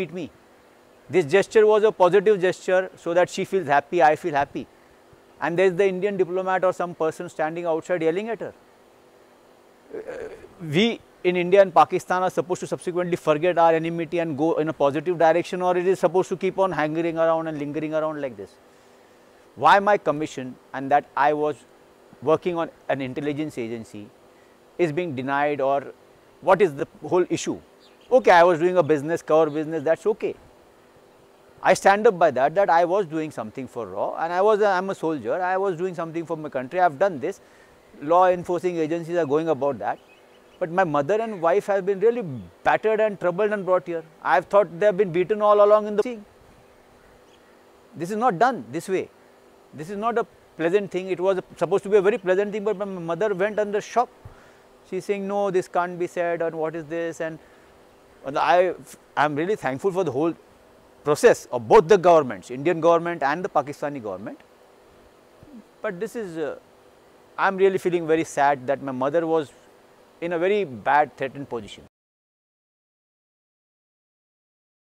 meet me. This gesture was a positive gesture so that she feels happy, I feel happy. And there is the Indian diplomat or some person standing outside yelling at her. We in India and Pakistan are supposed to subsequently forget our enmity and go in a positive direction, or it is supposed to keep on hanging around and lingering around like this. Why my commission and that I was working on an intelligence agency is being denied, or what is the whole issue? Okay, I was doing a business, cover business, that's okay. I stand up by that, that I was doing something for RAW and I'm a soldier, I was doing something for my country, I have done this. Law enforcing agencies are going about that. But my mother and wife have been really battered and troubled and brought here. I have thought they have been beaten all along in the scene. This is not done this way. This is not a pleasant thing. It was supposed to be a very pleasant thing, but my mother went under shock. She is saying, no, this can't be said, and what is this? And I am really thankful for the whole process of both the governments, Indian government and the Pakistani government. But this is, I am really feeling very sad that my mother was in a very bad threatened position.